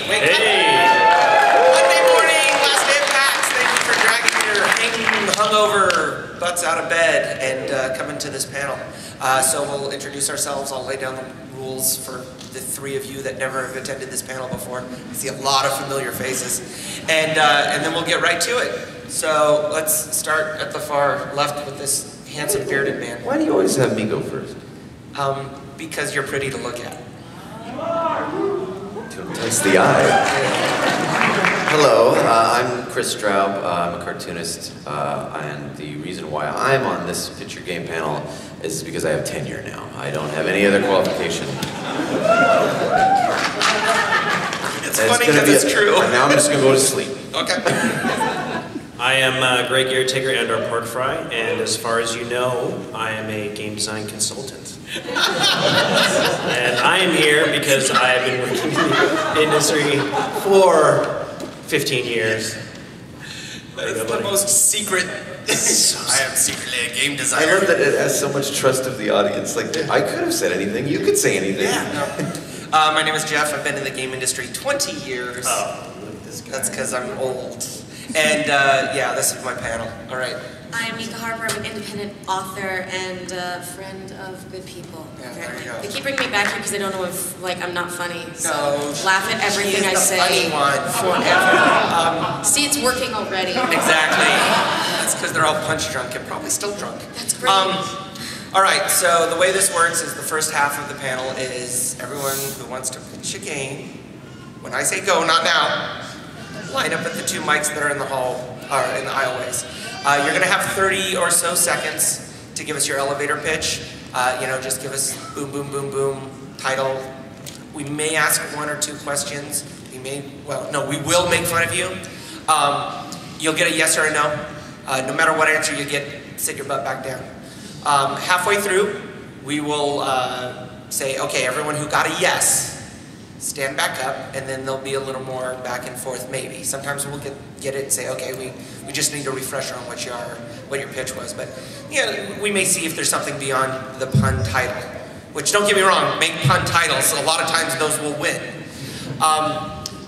Wake Hey! Monday morning, last day of PAX. Thank you for dragging your hanging, hungover butts out of bed and coming to this panel. So we'll introduce ourselves. I'll lay down the rules for the three of you that never have attended this panel before. I see a lot of familiar faces. And then we'll get right to it. So let's start at the far left with this handsome bearded man. Why do you always have me go first? Because you're pretty to look at. To entice the eye. Hello, I'm Kris Straub. I'm a cartoonist, and the reason why I'm on this picture game panel is because I have tenure now. I don't have any other qualification. It's funny because it's true. Now I'm just going to go to sleep. Okay. I am Greg Caretaker and our Porkfry, and as far as you know, I am a game design consultant. And I am here because I have been working in the industry for 15 years. That's the most secret. I am secretly a game designer. I love that it has so much trust of the audience. Like, I could have said anything. You could say anything. Yeah. No. My name is Jeff. I've been in the game industry 20 years. Oh, look at this guy. That's because I'm old. And yeah, this is my panel. All right. I'm Nika Harper. I'm an independent author and a friend of good people. Yeah, there you go. They keep bringing me back here because they don't know if, like, I'm not funny. So laugh at She everything is I the say. funny one forever. See, it's working already. Exactly. That's because they're all punch drunk and probably still drunk. That's great. All right, so the way this works is the first half of the panel is everyone who wants to pitch a game. When I say go, not now, line up at the two mics that are in the hall, or in the aisleways. You're gonna have 30 or so seconds to give us your elevator pitch. You know, just give us boom, boom, boom, boom, title. We may ask one or two questions. We may, well, no, we will make fun of you. You'll get a yes or a no. No matter what answer you get, sit your butt back down. Halfway through, we will say, okay, everyone who got a yes, stand back up, and then there'll be a little more back and forth, maybe. Sometimes we'll get it and say, okay, we just need a refresher on what your pitch was. But yeah, we may see if there's something beyond the pun title. Which, don't get me wrong, make pun titles. A lot of times those will win.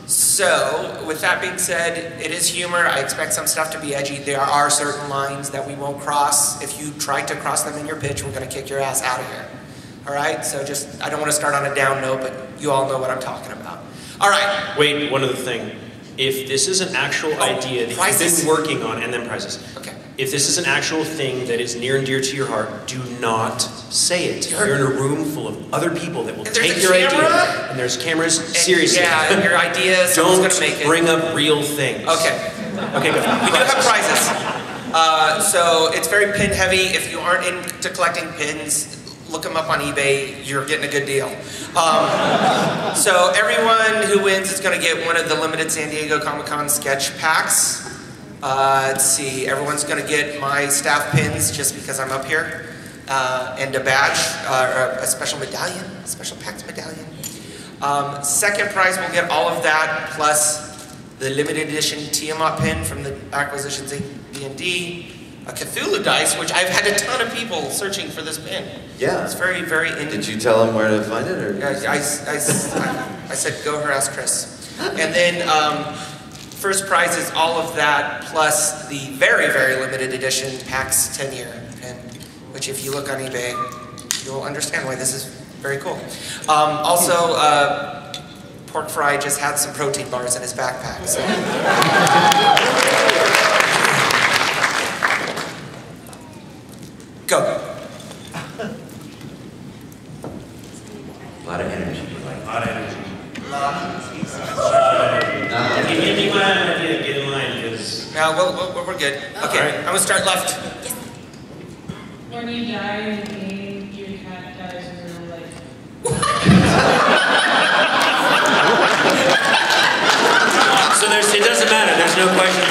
So, with that being said, it is humor. I expect some stuff to be edgy. There are certain lines that we won't cross. If you try to cross them in your pitch, we're going to kick your ass out of here. All right? So just, I don't want to start on a down note, but you all know what I'm talking about. All right. Wait, one other thing. If this is an actual idea that you've been working on, and then prizes. Okay. If this is an actual thing that is near and dear to your heart, do not say it. You're in a room full of other people that will take your idea. And there's cameras. Seriously. Yeah, and your idea, someone's going to make it. Don't bring up real things. Okay. Okay, go. We do have prizes. So it's very pin heavy. If you aren't into collecting pins, look them up on eBay. You're getting a good deal. So everyone who wins is going to get one of the limited San Diego Comic-Con sketch packs. Let's see, everyone's going to get my staff pins just because I'm up here, and a badge, or a special medallion, a special PAX medallion. Second prize, we'll get all of that, plus the limited edition Tiamat pin from the Acquisitions D&D, a Cthulhu dice, which I've had a ton of people searching for this pin. Yeah. It's very, very interesting. Did you tell them where to find it? Or? I said, go harass Chris. And then, first prize is all of that, plus the very, very limited edition PAX 10-year pin, which if you look on eBay, you'll understand why this is very cool. Also, Porkfry just had some protein bars in his backpack. So. Go. A lot of energy. A lot of energy. Give me my idea, get in line, because... No, we're good. Okay, right. I'm going to start left. When you die in the game, your cat dies in real life. So it doesn't matter, there's no question.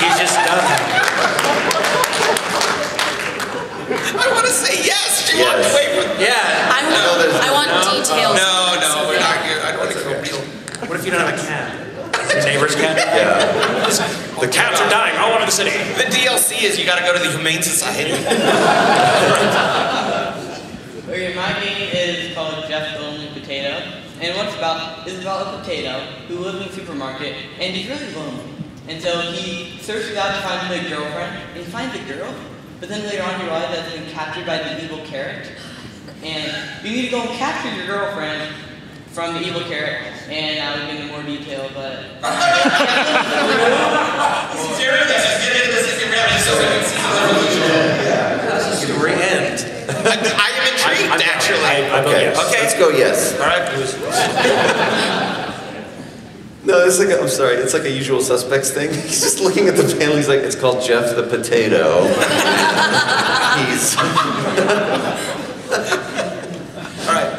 He's just done. I want to say yes. She walked away from it. Yeah. I want details. No, we're not good. I don't want to go real. What if you don't have a cat? Your neighbor's cat? Yeah. The cats are dying all over the city. The DLC is you got to go to the Humane Society. Okay, my game is called Jeff the Lonely Potato, and what it's about is about a potato who lived in a supermarket, and he's really lonely. And so he searches out to find a girlfriend, and he finds a girl, but then later on he realizes that he's been captured by the evil carrot. And you need to go and capture your girlfriend from the evil carrot, and I would get into more detail, but... Story end. I am intrigued, actually. Okay, let's go yes. All right. No, it's like I'm sorry. It's like a Usual Suspects thing. He's just looking at the panel. He's like, it's called Jeff the Potato. He's. All right.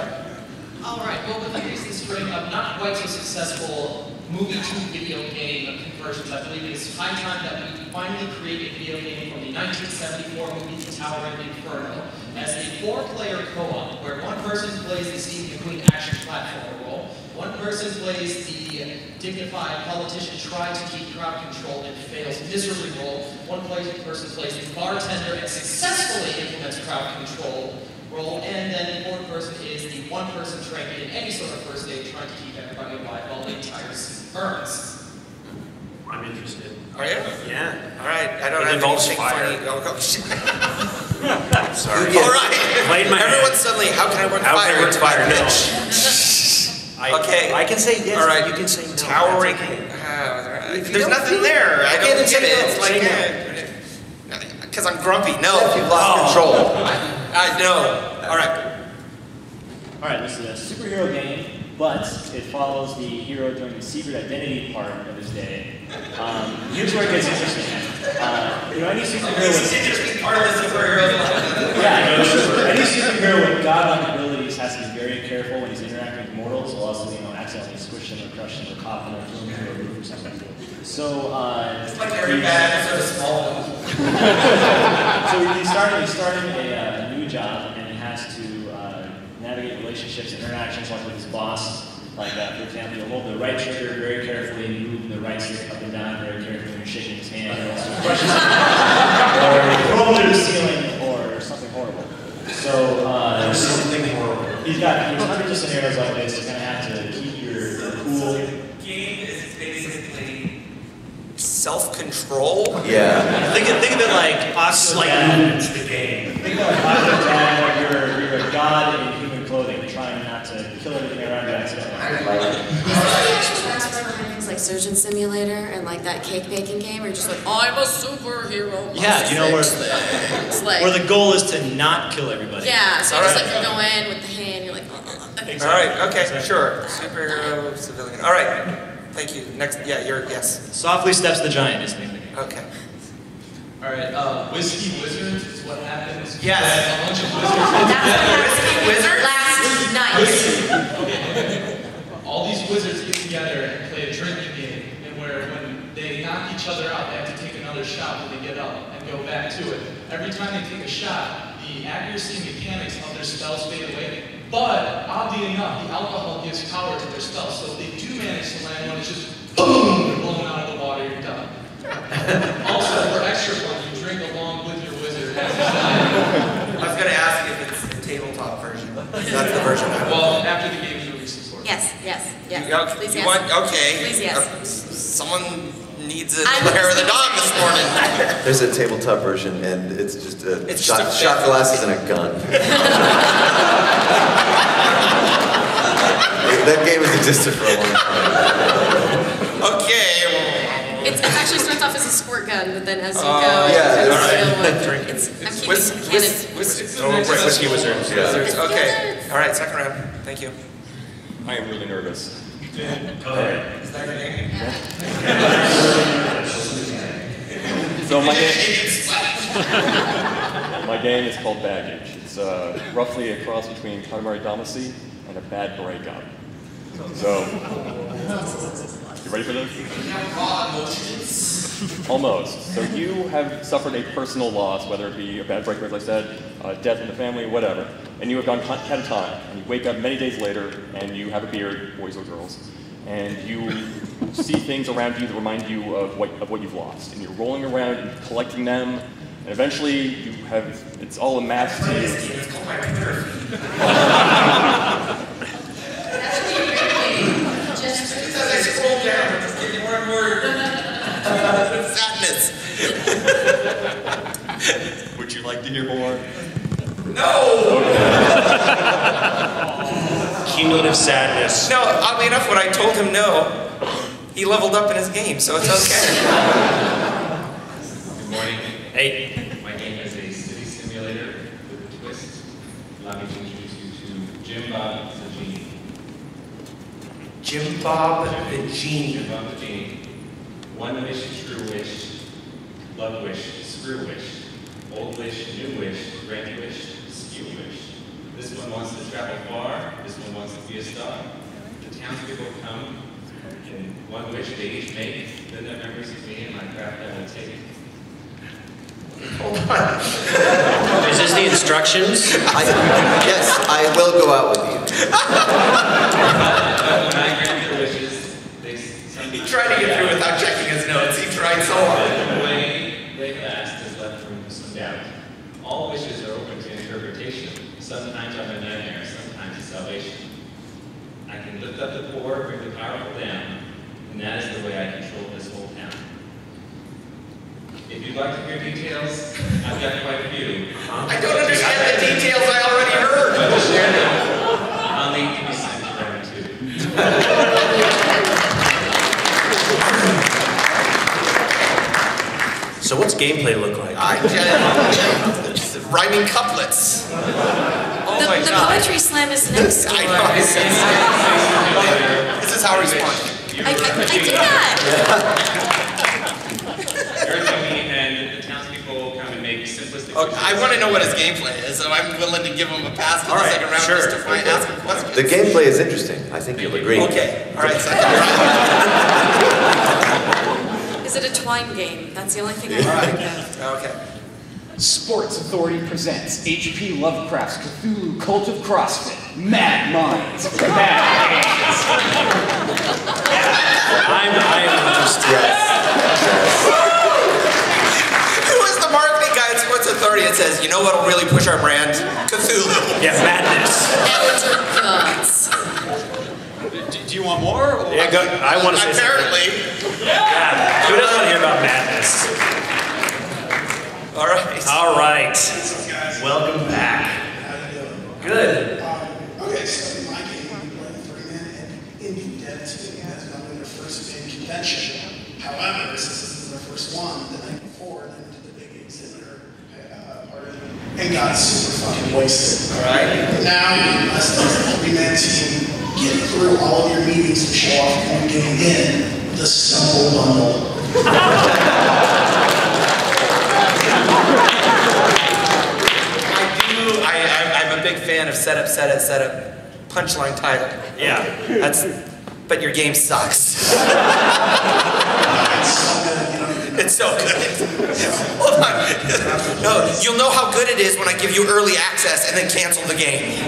All right. Well, with the recent string of not quite so successful movie to video game conversions, I believe it is high time that we finally create a video game from the 1974 movie Towering Inferno as a 4-player co-op where one person plays the Steve McQueen action platformer role, one person plays the dignified politician trying to keep crowd control and fails miserably role, one person plays the bartender and successfully implements crowd control role, and then the fourth person is the one person trained in any sort of first aid trying to keep everybody alive while the entire scene burns. I'm interested. Are you? Yeah. All right. I don't It have involves anything fire. funny. Oh, shit. Sorry. All right. Played my Everyone hand. suddenly, how can I work How fire? can I work fire? No. Okay. I can say yes. All right. You can say no. Towering. There's nothing there. I don't get it. It's like because I'm grumpy. No. You've lost control. I know. All right. All right. This is a superhero game, but it follows the hero during the secret identity part of his day. Here's where it gets interesting. You know, any superhero with interesting part of the superhero. any superhero with godlike abilities has to be very careful when he's interacting with mortals. He'll also, accidentally squish them or crush them or pop them or throw them through a roof or something. So, It's like very bad, sort of small. So he's starting a new job, and he has to navigate relationships and interactions like with his boss. Like, for example, you'll hold the right trigger very carefully and move the right stick up and down very carefully when you're shaking his hand. Or else you'll crush his hand. Or throw him through the ceiling or something horrible. So, he's got hundreds of scenarios like this. You kind of have to keep your cool. The game is basically self-control. Yeah. Think of it like movements the game. Think of it like you're a god in human clothing, trying not to kill everything around you accidentally. Things like Surgeon Simulator and like that cake baking game where you're just like, I'm a superhero. Yeah, you know where It's like, the goal is to not kill everybody. yeah, so you're just like, you go in with the hand, you're like, All right, okay, sure. Superhero, civilian. All right, thank you. Next, yeah, yes. Softly Steps the Giant is the name of the game. Okay. All right, Whiskey Wizards is what happens. Yes. A bunch of wizards. Whiskey last night. All these wizards get together and play a drinking game, and where when they knock each other out, they have to take another shot when they get up and go back to it. Every time they take a shot, the accuracy and mechanics of their spells fade away. But oddly enough, the alcohol gives power to their spells. So if they do manage to land one, it's just boom, you're blown out of the water, you're done. Also, for extra fun, you drink along with your wizard. I was going to ask if it's the tabletop version. That's the version I want. Well, after the game, you release the sword. Yes. Please, You yes. want, okay. Please, yes. Someone needs a hair of the dog this morning. There's a tabletop version, and it's just It's just a shot glasses and a gun. That game has existed for a long time. Okay. It actually starts off as a squirt gun, but then as you go, yeah, it's all right. I'm keeping canon. Whiskey Wizards. Wizards. Okay. All right, second round. Thank you. I am really nervous. Is that your name? So my game is called Baggage. It's roughly a cross between Katamari Damacy and a bad breakup. So, you ready for this? Raw emotions. Almost. So you have suffered a personal loss, whether it be a bad breakup, as I said, death in the family, whatever, and you have gone catatonic, and you wake up many days later, and you have a beard, boys or girls, and you see things around you that remind you of what you've lost, and you're rolling around and collecting them, and eventually it's all amassed to you. It's called my Twitter feed. scroll down. It's just getting more and more sadness. Would you like to hear more? No! Cumulative sadness. No, oddly enough, when I told him no, he leveled up in his game, so it's okay. Good morning. Hey. My game is a city simulator with a twist. Allow me to introduce you to Jim Bob the Genie. Jim Bob the Genie. Jim Bob the Genie. One wish, true wish. Love wish, screw wish. Old wish, new wish. Grand wish, skew wish. This one wants to travel far. This one wants to be a star. The townspeople come, and one wish they each make. Then their memories of me and my craft I will take. Hold on. Is this the instructions? Yes, I will go out with you. When I grant their wishes, they He tried to get through without checking his notes. He tried so hard. The way they last is left room for some doubt. All wishes are open to interpretation. Sometimes I'm a nightmare, sometimes it's salvation. I can lift up the poor, bring the powerful down, and that is the way I control this whole town. If you'd like to hear details, I've got quite a few. I don't understand the details I already heard. But to share them, I'll need to be sent to round 2. So what's gameplay look like? Rhyming couplets. Oh my The God. poetry slam is next door. I know. This is how he's fun. I do that. And the townspeople come and make simplistic. Okay, I want to know what his gameplay is, so I'm willing to give him a pass for the second round just to ask him questions. The gameplay is interesting. I think you'll agree. Okay, all right, second round. Is it a twine game? That's the only thing I can think of. Okay. Sports Authority presents H.P. Lovecraft's Cthulhu Cult of CrossFit. Mad Minds, Mad Hands. I'm interested. Yes. Who is the marketing guy at Sports Authority that says, you know what'll really push our brand? Cthulhu. Yeah, madness. Do you want more? Or? Yeah, go, I want to say Apparently. Yeah. Who doesn't want to hear about madness? All right. All right. Welcome back. Good. Okay, so in my game, we play 3-man and Indie Dead 2 has gone to their first big convention. However, since this is their first one, the night before, they went to the big exhibitor party and got super fucking wasted. All right. Now, unless there's a 3-man team, get through all of your meetings to show off your new game in the Stumble Bundle. I'm a big fan of setup, punchline title. Yeah. But your game sucks. It's so good. Hold on. No, you'll know how good it is when I give you early access and then cancel the game.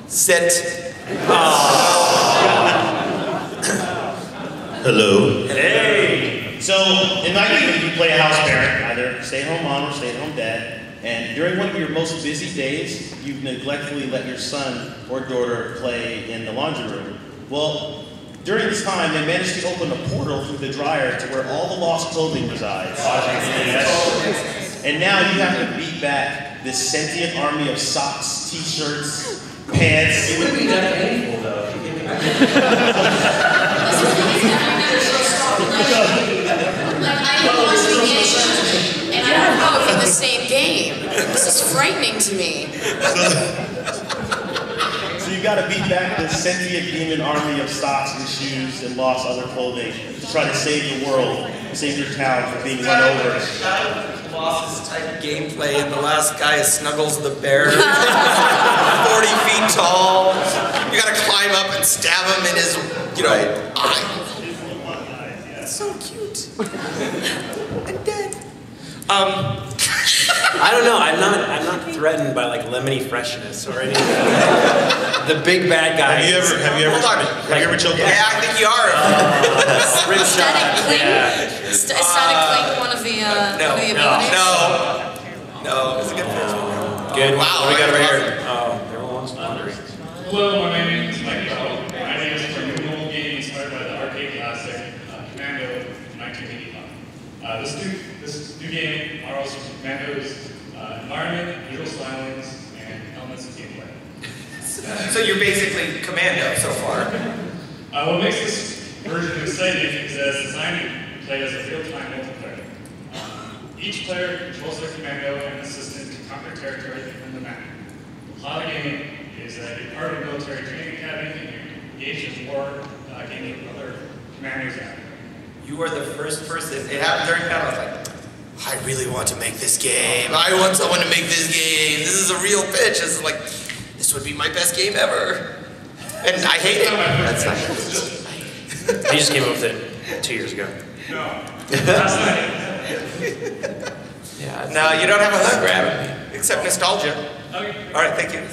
Sit. Hello. Hey. So, in my game, you play a house parent, either stay-at-home mom or stay-at-home dad, and during one of your most busy days, you've neglectfully let your son or daughter play in the laundry room. Well, during this time, they managed to open a portal through the dryer to where all the lost clothing resides. And now you have to beat back this sentient army of socks, t-shirts, pants. It wouldn't be that painful, though. I'm watching the issue, and I don't know if it's the same game. This is frightening to me. So you got to beat back the sentient demon army of socks and shoes and lost other clothing to try to save the world, save your town from being run over. Boss's type gameplay, and the last guy is Snuggles the bear. 40 feet tall. You gotta climb up and stab him in his, eye. It's so cute. And dead. I don't know. I'm not threatened by like lemony freshness or anything. The big bad guy. Have you ever choked? Yeah, I think you are. Static Cling? Yeah. Static Cling, one of the abilities? No. It's a good first one. Good. Wow, What do we got over awesome. here? Oh, everyone's wondering. Hello, my name is Nika This new game borrows from Commando's environment, visual stylings, and elements of gameplay. So you're basically Commando so far. What makes this version exciting is that it's designed to play as a real-time multiplayer. Each player controls their commando and assistant to conquer territory within the map. The plot of the game is that you're part of a military training academy and you're engaged in war against other commanders out there. You are the first person. It happened during panel. I was like, I really want to make this game. I want someone to make this game. This is a real pitch. This is like, this would be my best game ever. And I hate it. That's not. I just came up with it 2 years ago. No. Yeah. No, you don't have a hook. Grabbing me. Except nostalgia. Okay. All right, thank you.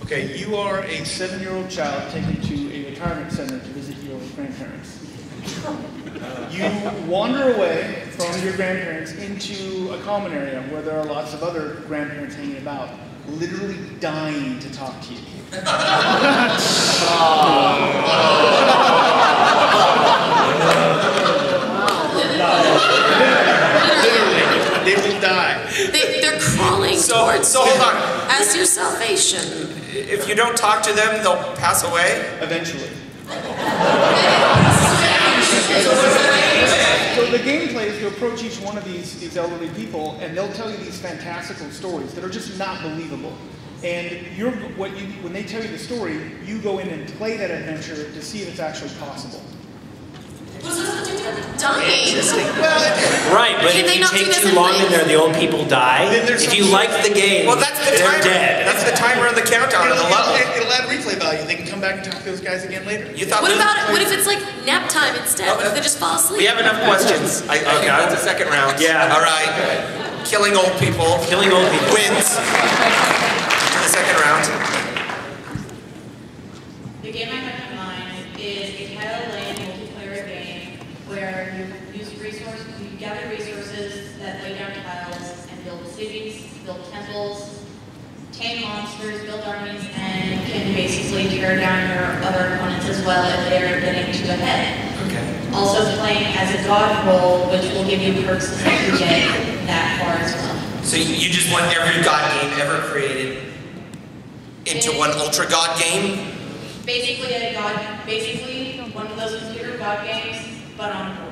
Okay, you are a 7-year-old child taken to a retirement center to visit your grandparents. You wander away from your grandparents into a common area where there are lots of other grandparents hanging about, literally dying to talk to you. Literally, they will die. They're crawling towards so hold on. as your salvation. If you don't talk to them, they'll pass away? Eventually. So the gameplay is to approach each one of these elderly people, and they'll tell you these fantastical stories that are just not believable. And when they tell you the story, you go in and play that adventure to see if it's actually possible. Dying. Right, but if you take too long in there, the old people die. If you like the game, well, that's the they're timer. dead. That's the timer on the countdown of the level. It'll add replay value. They can come back and talk to those guys again later. You thought What if it's like nap time instead? What if they just fall asleep? We have enough questions. I think that's the second round. Yeah. All right. Killing old people. Killing old people wins. The second round. The game I have in mind is a tile-laying multiplayer game where you gather resources that lay down tiles and build cities, build temples, tame monsters, build armies, and can basically tear down your other opponents as well if they're getting too ahead. Okay. Also playing as a god role, which will give you perks as you get that far as well. So you just want every god game ever created into one ultra god game? Basically one of those computer god games, but on board.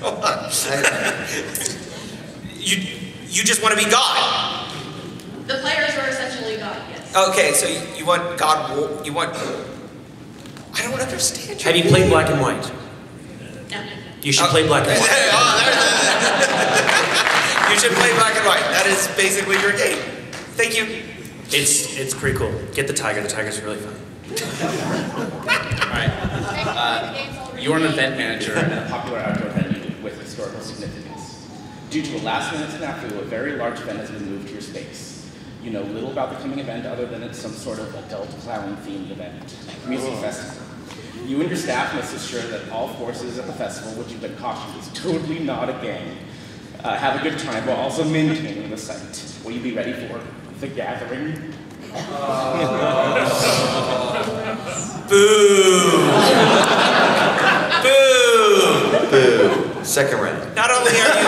Hold on. You just want to be God? The players are essentially God, yes. Okay, so you want God, you want... I don't understand. Have you played Black and White? No. You should play Black and White. You should play Black and White. That is basically your game. Thank you. It's pretty cool. Get the tiger. The tiger's really fun. Alright. You're an event manager at a popular outdoor venue with historical significance. Due to a last-minute snafu, a very large event has been moved to your space. You know little about the coming event other than it's some sort of adult clown-themed event, music festival. You and your staff must ensure that all forces at the festival, which you've been cautioned is totally not a gang, have a good time while also maintaining the site. Will you be ready for the gathering? Boo! Boo! Boo. Second round. Not only are you...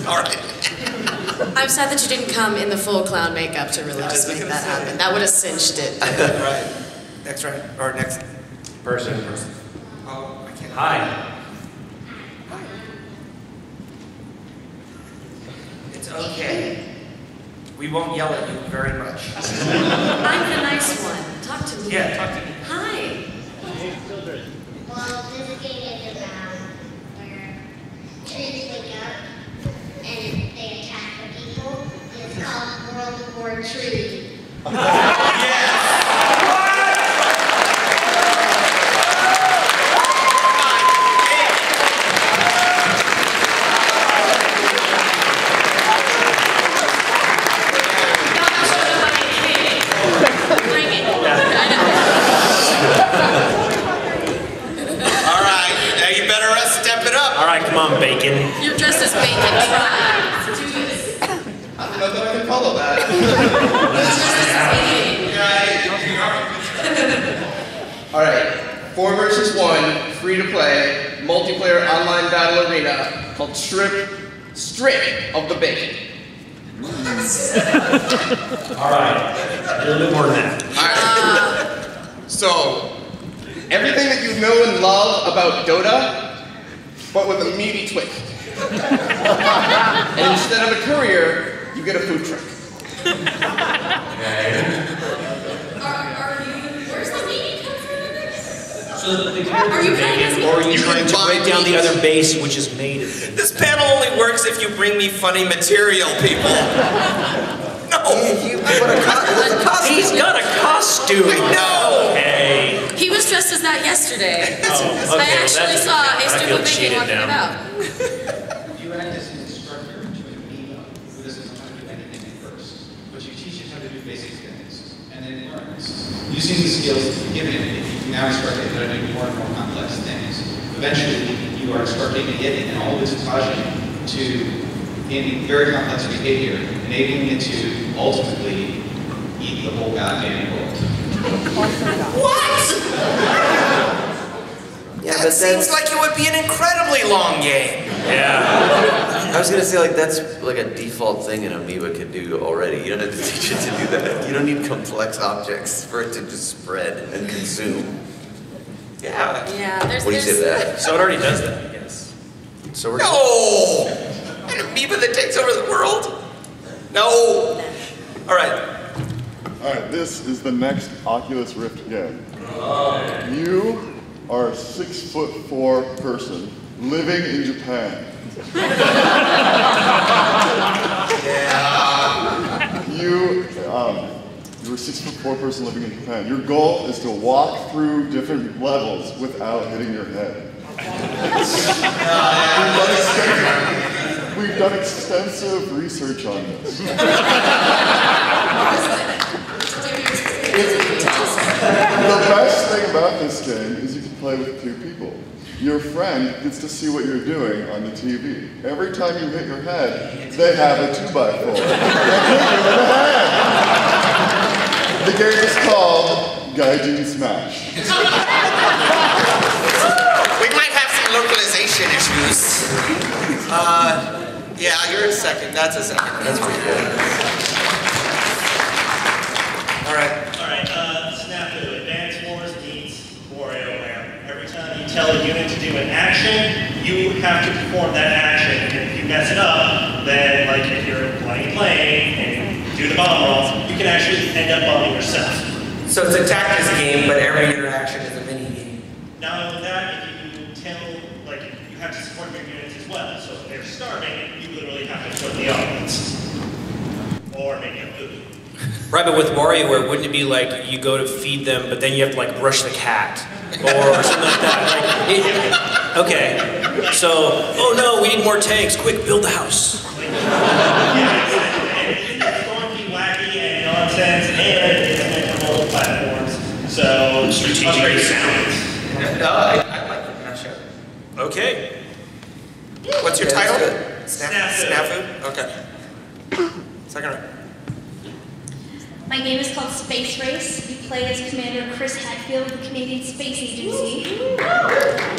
All right. I'm sad that you didn't come in the full clown makeup to really just make that happen. That would have cinched it. Right. Next round. Or next person. Oh, I can't. Hi. It's okay. We won't yell at you very much. I'm the nice one. Talk to me. Yeah, talk to me. Hi. Well, there's a game in the where trees wake up and they attack the people. It's called World War Tree. Come on, Bacon. You're dressed as Bacon. Try. I don't know that I can follow that. You're dressed as Bacon. All right. 4 versus 1, free to play, multiplayer online battle arena called Strip of the Bacon. All right, a little bit more than that. Alright. So, everything that you know and love about Dota, but with a meaty twist. And instead of a courier, you get a food truck. Where's the meaning come from? So the characters are vegan, or are you trying to break down the other base which is made of things? This panel only works if you bring me funny material, people. No! He's got a costume! I know! Hey! He was dressed as that yesterday. Oh, okay, I actually saw a I stupid feel bacon cheated walking now. about. You act as an instructor to an amiibo who doesn't know how to do anything at first, but you teach it how to do basic things, and then it learns. Using the skills that you've given it, you now instruct it how to do more and more complex things. Eventually, you are instructing it in all of its progeny to in very complex behavior, enabling it to ultimately eat the whole goddamn world. What? Yeah, that seems like it would be an incredibly long game. Yeah. I was gonna say, like, that's like a default thing an amoeba can do already. You don't have to teach it to do that. You don't need complex objects for it to just spread and consume. Yeah. Yeah, What do you say to that? So it already does that, I guess. So we're No! An amoeba that takes over the world? No! Alright. Alright, this is the next Oculus Rift game. You are a 6'4" person living in Japan. You're a 6'4" person living in Japan. Your goal is to walk through different levels without hitting your head. We've done extensive research on this. The best thing about this game is you can play with 2 people. Your friend gets to see what you're doing on the TV. Every time you hit your head, they have a 2x4. They hit you in the head. The game is called Gaijin Smash. We might have some localization issues. Yeah, you're a second. That's a second. That's pretty good. Alright. Alright, Snafu, Advance Wars needs WarioWare. Every time you tell a unit to do an action, you have to perform that action. And if you mess it up, then, like if you're flying a plane and do the bomb rolls, you can actually end up bombing yourself. So it's a tactics game, but every interaction is a mini game. Not only that, if you tell, like, you have to support your units as well. So if they're starving, you literally have to put the offense. Or maybe a food. Right, but with WarioWare, wouldn't it be like you go to feed them, but then you have to like brush the cat? Or something like that? Like, okay, so, oh no, we need more tanks. Quick, build the house. It's going to be wacky and nonsense, and it's meant for multiple platforms. So, strategically sound. No, I like the mashup. Okay. What's your title? Snafu. Snafu? Okay. Second round. My game is called Space Race. You play as Commander Chris Hadfield of the Canadian Space Agency.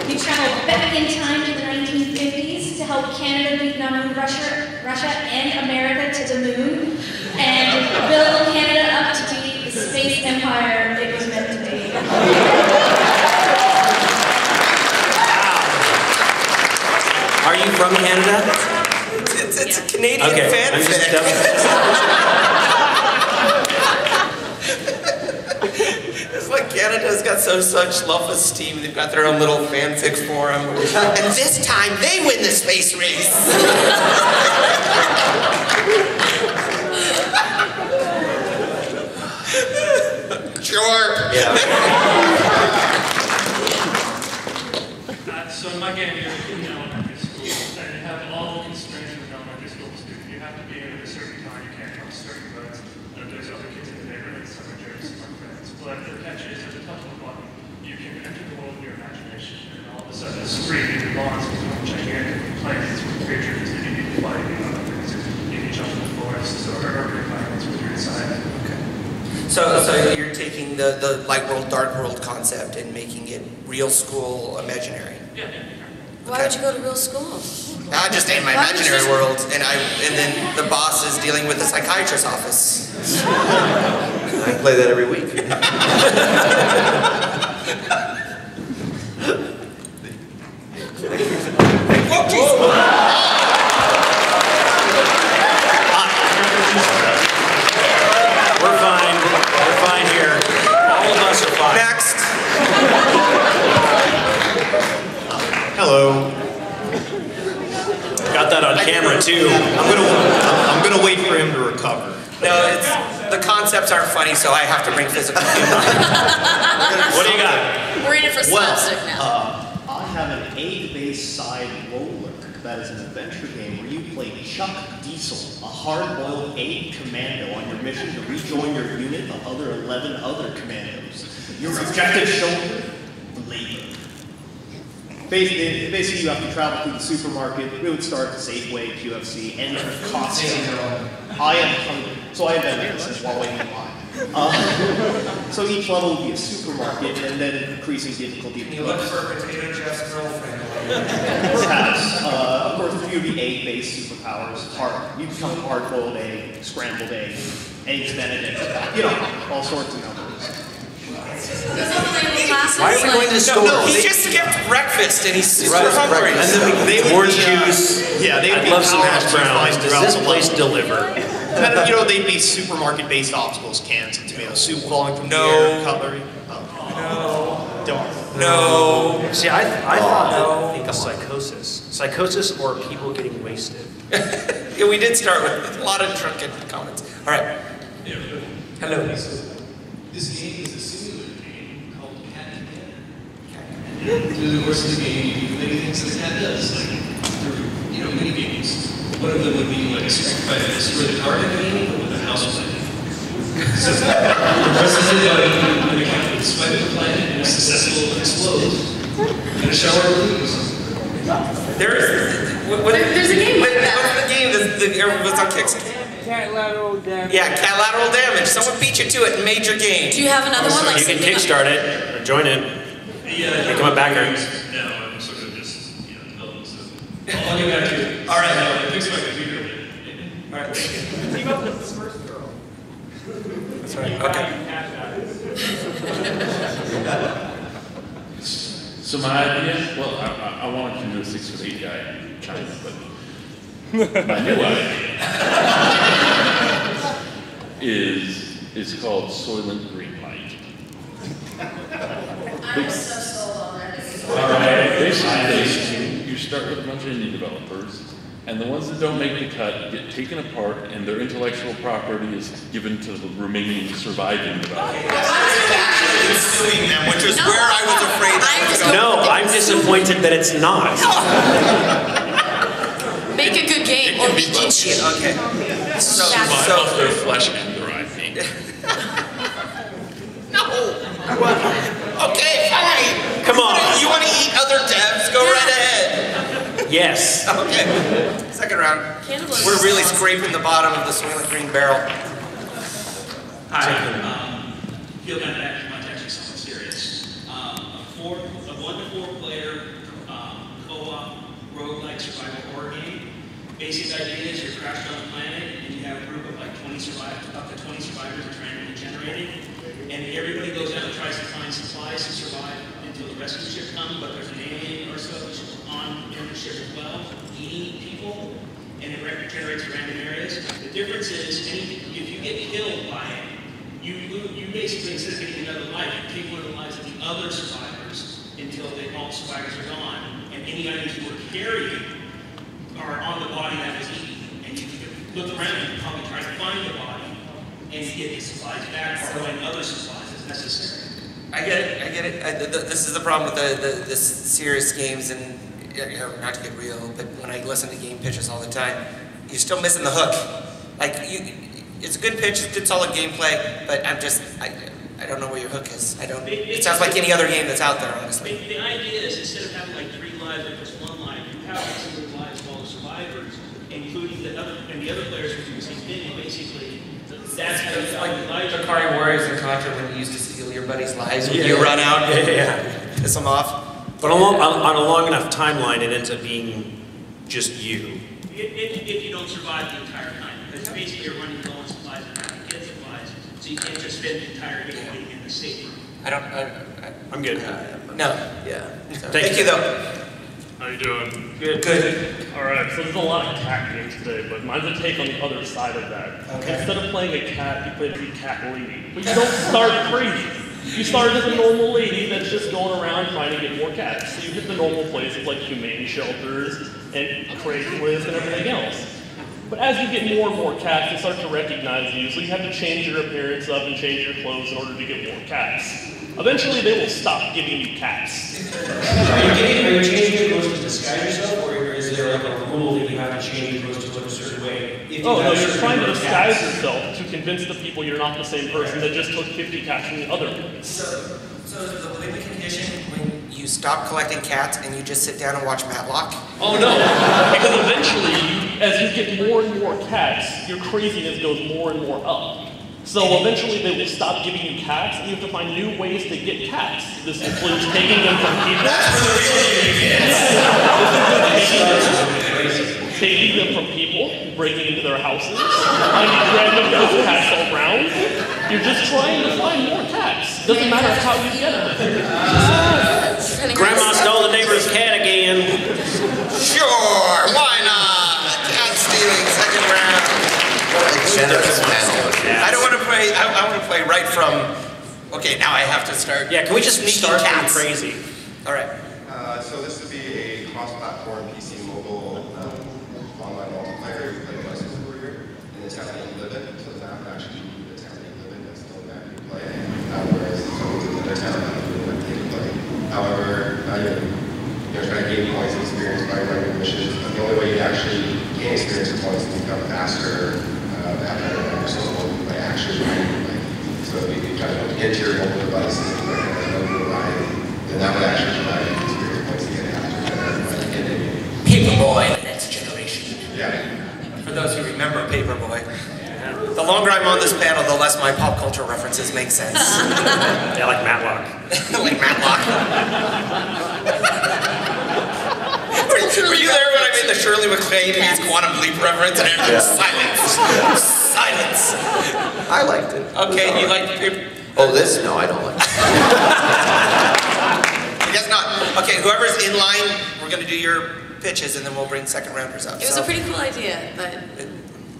You travel back in time to the 1950s to help Canada beat not only Russia and America to the moon, and build Canada up to be the space empire it was meant to be. Are you from Canada? It's a Canadian fanfic. It's like Canada's got so such self-esteem, they've got their own little fanfic forum. And this time, they win the space race. Sure. Yeah. So in my game, you're in elementary school, and you have all the constraints of elementary school student. You have to be in at a certain time, you can't cross certain roads. There's other kids in the neighborhood, some are jerks, some are friends. But the catch is, at the touch of a button, you can enter the world of your imagination, and all of a sudden, it's free, your lawns become gigantic planets with creatures that you can fly, you can jump in the forests or urban environments when you're inside. Okay. So you're taking the light world, dark world concept and making it real school imaginary. Yeah. Why would you go to real school? I just stay in my imaginary world, and then the boss is dealing with the psychiatrist's office. I play that every week. We're fine. We're fine here. All of us are fine. Next. Hello. Got that on camera too. I'm gonna wait for him to recover. No, the concepts aren't funny, so I have to bring physical humor. What do you got? We're in it for slapstick now. I have an egg-based side roller that is an adventure game where you play Chuck Diesel, a hard-boiled egg commando on your mission to rejoin your unit of other 11 other commandos. Your objective: shoulder labor. Basically, you have to travel through the supermarket. We would start at Safeway, QFC, enter Costco. I am hungry, so I invented this while waiting in line. So each level would be a supermarket, and then increasing difficulty. You look for Potato Jeff's girlfriend. Perhaps. Of course, a few would be egg-based superpowers. You become hard-boiled egg, scrambled egg, eggs Benedict, all sorts of numbers. Why are we going to the store? No, he just skipped breakfast and he's super hungry. And then they would Orange be, juice. Yeah, they would I'd be love some hash power-ups you browns. find Does throughout this the place level. deliver? And then, they'd be supermarket-based obstacles, cans of tomato soup falling from the air, cutlery. No. Darn. No. See, I thought of psychosis. Psychosis or people getting wasted. Yeah, we did start with a lot of drunken comments. All right. Yeah. Hello. This game is a simulator game called Cat Together. Through the course of the game, you do many things that a cat does, like through, mini games. One of them would be like a street fight, destroy the car game, but with a house plane. So, the person said, when the cat would swipe the planet and a successful explodes, and a shower of blues. There's a game like that. What's the game? What's on Kicks? Cat lateral damage. Yeah, cat lateral damage. Someone beat you to it in major game. Do you have another one like You can kickstart it or join it. Yeah. Become a backer. No, I'm sort of just, developing stuff. I'll get back to you. All right, no, fix my computer a bit. All right. Keep up with the first girl. That's right. Okay. So my idea, well, I wanted to do a 6'8" guy in China, but my new idea is called Soylent Green Light. I'm so sold on this. All right, basically, you start with a bunch of indie developers, and the ones that don't make the cut get taken apart, and their intellectual property is given to the remaining surviving developers. Suing them, which is where I was afraid that was going. No, I'm disappointed that it's not. Make a good game or we eat you. Okay. So their flesh and their IP. No. Okay, fine. Come on. You want to eat other devs? Go right ahead. Yes. Okay. Second round. We're really scraping the bottom of the Soylent Green barrel. Hi. Field Manufacturing might actually something serious. A 1 to 4 player co-op roguelike survival horror game. Basic idea is you're crashed on a planet and you have a group of like 20 survivors, up to 20 survivors are randomly generated. And everybody goes out and tries to find supplies to survive until the rescue ship comes, but there's an alien or so on the ship as well, eating people, and it generates random areas. The difference is, if you get killed by it, you basically, instead of getting another life, you take one of the lives of the other survivors until all the survivors are gone, and any items you were carrying are on the body that was eaten. And you can look around and probably try to find the body and get the supplies back or find other supplies as necessary. I get it. This is the problem with the serious games, and not to get real, but when I listen to game pitches all the time, you're still missing the hook. Like, it's a good pitch, it's good solid gameplay, but I don't know where your hook is. It sounds like any other game that's out there, honestly. The idea is, instead of having like 3 lives or just 1 life, you have the lives of all the survivors, including the other players who do the same thing. Basically, that's how you like the Atari Warriors and Contra when you used to steal your buddies' lives when Yeah. you run out? Yeah. Piss them off? But on a long enough timeline, it ends up being just you. If you don't survive the entire time. Because basically you're running low on supplies and trying to get supplies, so you can't just spend the entire game waiting in the safe room. I'm good. No. Yeah. Thank you, though. How you doing? Good. All right, so there's a lot of cat games today, but mine's a take on the other side of that. Okay. Instead of playing a cat, you play the cat lady. But you don't start crazy. You start as a normal lady that's just going around trying to get more cats. So you hit the normal places like humane shelters and Craigslist and everything else. But as you get more and more cats, they start to recognize you, so you have to change your appearance up and change your clothes in order to get more cats. Eventually, they will stop giving you cats. Are you changing your clothes to disguise yourself, or is there like a rule that you have to change your clothes to look a certain way? Oh, no, you're trying to disguise yourself to convince the people you're not the same person that just took 50 cats from the other place. So is the living condition when you stop collecting cats and you just sit down and watch Matlock? Oh no, because eventually, as you get more and more cats, your craziness goes more and more up. So eventually they will stop giving you cats, and you have to find new ways to get cats. This includes taking them from people. Taking them from people, breaking into their houses, finding random cats all around. You're just trying to find more cats. Doesn't matter how you get them. Grandma stole the neighbor's cat again. Sure, why not? Cat stealing, second round. Generous panel. I don't want to play. I want to play right from. Okay, now I have to start. Yeah, can we just start cats? crazy? All right. So this would be a cross-platform PC mobile online multiplayer. You play twice over here in the town that you live in. So the map would actually be the town that you live in. That's the only map you play. Whereas if someone's in another town, that would be the map they can play. However, you're trying to gain points and experience by running missions. But the only way you actually gain experience or points and become faster after you're so mobile by actually riding. So if you try to get to your mobile device and ride, then that would actually provide you experience points to get after Paperboy, the next generation. Yeah. For those who remember Paperboy. The longer I'm on this panel, the less my pop culture references make sense. Yeah, like Matlock. Like Matlock. Were you there when I made the Shirley MacLaine and his Quantum Leap reference? And everyone's silence. Silence. I liked it. Okay, you liked paper. Oh, this? No, I don't like it. I guess not. Okay, whoever's in line, we're going to do your pitches and then we'll bring second rounders up. It was a pretty cool idea, but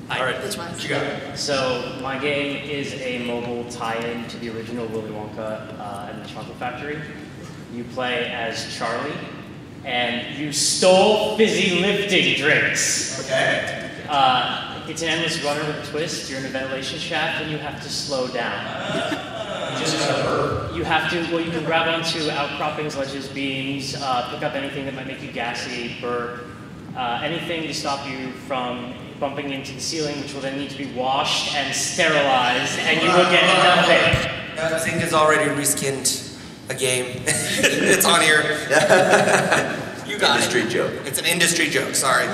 all right, pitch mine. you got it. So my game is a mobile tie-in to the original Willy Wonka and the Chocolate Factory. You play as Charlie, and you stole fizzy lifting drinks. Okay. It's an endless runner with a twist. You're in a ventilation shaft, and you have to slow down. You just gotta burp. You have to, well, you can grab onto outcroppings, ledges, beams, pick up anything that might make you gassy, burp, anything to stop you from bumping into the ceiling, which will then need to be washed and sterilized, and you will get nothing. Zink has already reskinned a game. It's on here. You got Industry joke. It's an industry joke, sorry.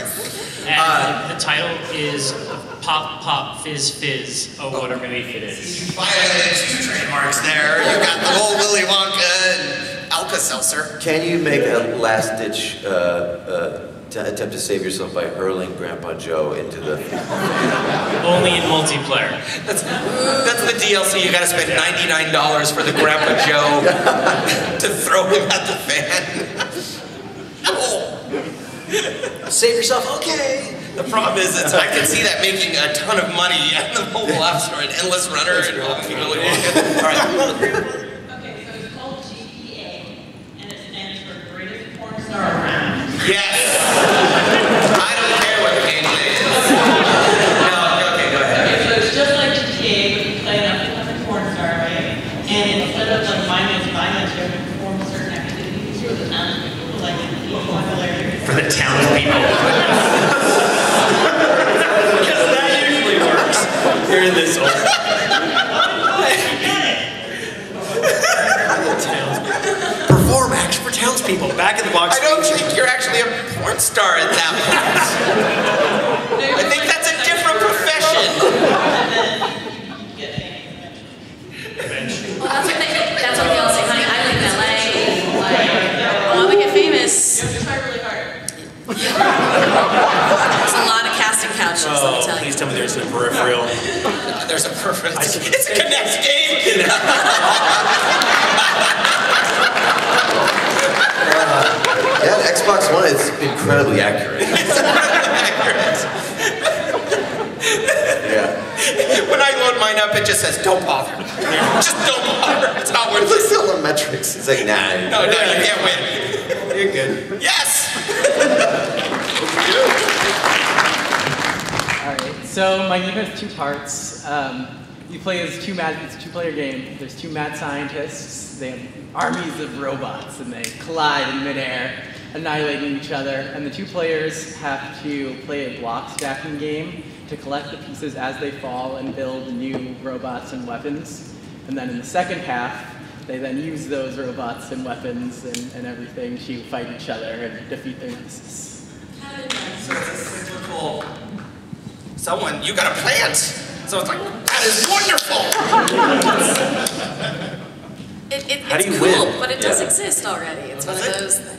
And the title is Pop Pop Fizz Fizz, oh what a relief it is. You violated 2 trademarks there. You got the whole Willy Wonka and Alka-Seltzer. Can you make a last-ditch attempt to save yourself by hurling Grandpa Joe into the... Only in multiplayer. That's the DLC. You gotta spend $99 for the Grandpa Joe to throw him at the fan. Save yourself, okay. The problem is, I can see that making a ton of money at the mobile app store, an endless runner and Willy Wonka. All right. Okay, so it's called GPA, and it stands for Greatest Porn Star Around. Yes! I don't care what the game is. No, okay, go ahead. Okay, so it's just like GTA, but you play up to a porn star, right? And instead of like violence, you have to perform certain activities for the townspeople, like popularity. For the townspeople. Because that usually works. You're in this order. Perform action for townspeople. Back in the box. I don't think you're actually a porn star at that point. I think that's a different profession. peripheral. There's a peripheral. It's a Connect game. Yeah, the Xbox One is incredibly accurate. Yeah. When I load mine up, it just says, don't bother. Just don't bother. It's not worth it. It's still the metrics. It's like, nah. No, you can't win. You're good. Yes! Alright, so my game has 2 parts. You play as it's a 2-player game. There's 2 mad scientists. They have armies of robots, and they collide in midair, annihilating each other. And the 2 players have to play a block stacking game to collect the pieces as they fall and build new robots and weapons. And then in the second half, they then use those robots and weapons and everything to fight each other and defeat their nemesis. So it's a cyclical. Someone, you got a plant. So it's like, that is wonderful. How do you it's win? cool, but it does Yeah. exist already. It's one of those things.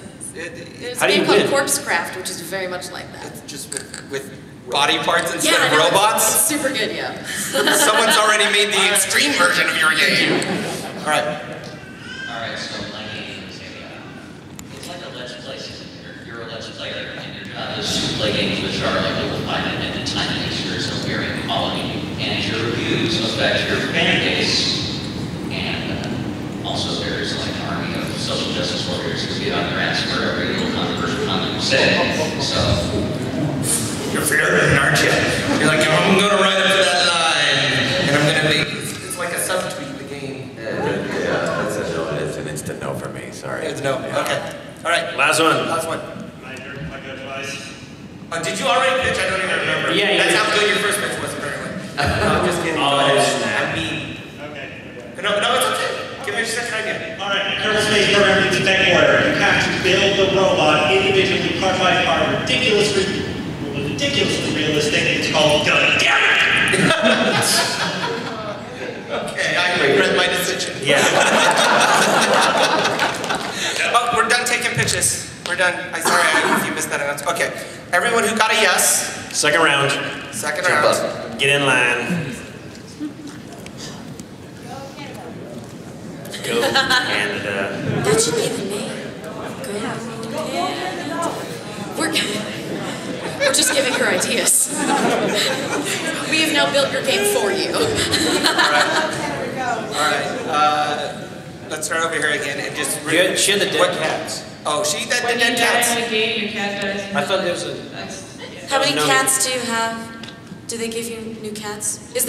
There's How a do game you called win? Corpsecraft, which is very much like that. It's just with body parts instead Yeah, of no, robots. It's super good, yeah. Someone's already made the extreme version of your game. All right. Alright, so my game is it's like a Let's Play simulator. You're a Let's Player, and your job is to play games which are like level 5 and time mixtures of varying quality, and your reviews affect your fan base. And also there's like an army of social justice warriors who get on their ass for every little controversial comment you say. So you're fearing, aren't you? You're like, I'm gonna ride up to that line, and I'm gonna make. It's like a subtweet the game. Yeah, that's a no. It's an instant no for me. Sorry. It's no. Okay. All right. Last one. Last one. My good advice. Did you already pitch? I don't even remember. Yeah, That's yeah. how good your first pitch was, apparently. No, I'm just kidding. Oh, I'm snap. mean. Okay. No, it's okay. Give me a second idea. Alright, Kerbal Space Program needs a tech order. You have to build the robot individually, part by part, ridiculously realistic. It's called Done. Damn it! Okay, I regret my decision. Yeah. Oh, we're done taking pitches. We're done. I'm sorry if you missed that announcement. Okay, everyone who got a yes. Second round. Second Jump round. up. Get in line. Go Canada. That should be the name. Go Canada. We're just giving her ideas. We have now built your game for you. All right. Let's start over here again and just. She had the dead cats. Oh, she had the When dead you die cats. in a game, your cat dies. I thought there was a. How many No. cats do you have? Do they give you new cats? Is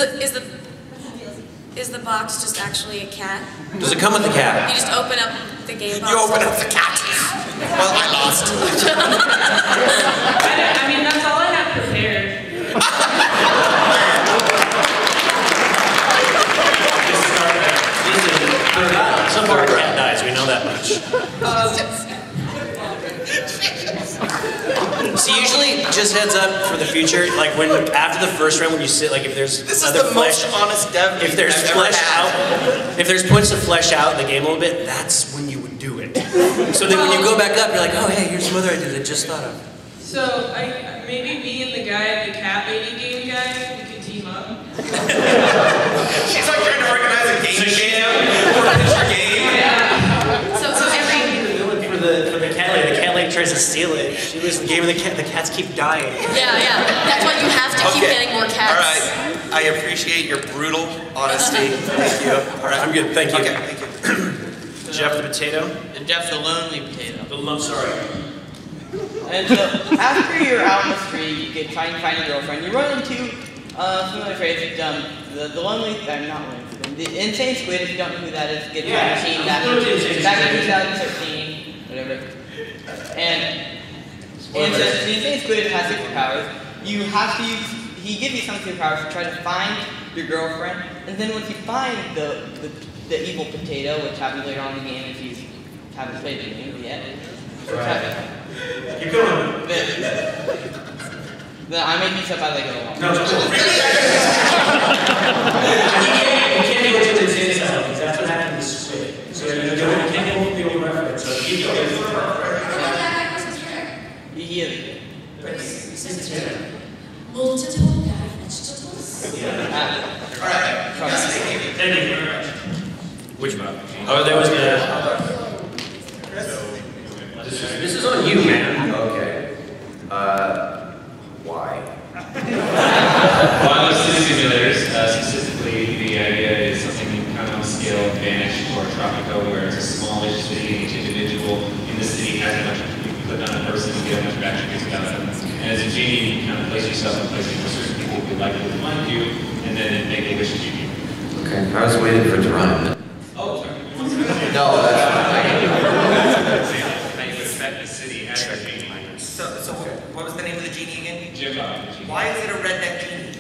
the box just actually a cat? Does it come with the cat? You just open up the game box. You open up the cat. Well, I lost. I mean, that's all I have prepared. Some part of the cat dies, we know that much. See, usually, just heads up for the future, like when, after the first round, when you sit, like if there's This is other the flesh, most honest dev if there's I've ever flesh had. out, if there's points to flesh out the game a little bit, that's when you would do it. So then when you go back up, you're like, oh hey, here's some other ideas I just thought of. So, maybe me and the cat lady game guy, we could team up. She's like trying to organize a game jam for a picture game. Yeah. So every. For the cat lady tries to steal it. She was the game of the cat. The cats keep dying. Yeah. That's why you have to keep getting more cats. All right. I appreciate your brutal honesty. Thank you. All right. I'm good. Thank you. Okay. Thank you. Jeff the potato. Jeff the lonely potato. Sorry. And so after you're out in the street, you can try and find a girlfriend. You run into familiar phrase, the lonely, not lonely, the insane squid. If you don't know who that is, get the machine back in 2013, whatever. And so the insane squid has superpowers. You have to use. He gives you some superpowers to try to find your girlfriend, and then once you find the evil potato, which happens later on in the game if you haven't played the game yet. Keep going. Then I make these up as I go along. No, just really? You can't go to the insane side, because that's what happened to Squid. So you can't go with the old reference. So keep going. He is. Multiple vegetables. right. Thank you. Thank you very much. Which one? Oh, there was the... This is on you, man. Okay. Why? Well, I love city simulators. Specifically, the idea is something kind of on scale of Vanish or Tropico, where it's a smallish city, each individual in the city has a bunch of, you can click on a person and get a bunch of attributes about them. And as a genie, you kind of place yourself in places where certain people would likely to find you, and then make a wish to you. Okay, I was waiting for it to rhyme. Oh, sorry. No, that's How you would affect the city as a genie. So what was the name of the genie again? Jim Bob. Why is it a redneck genie?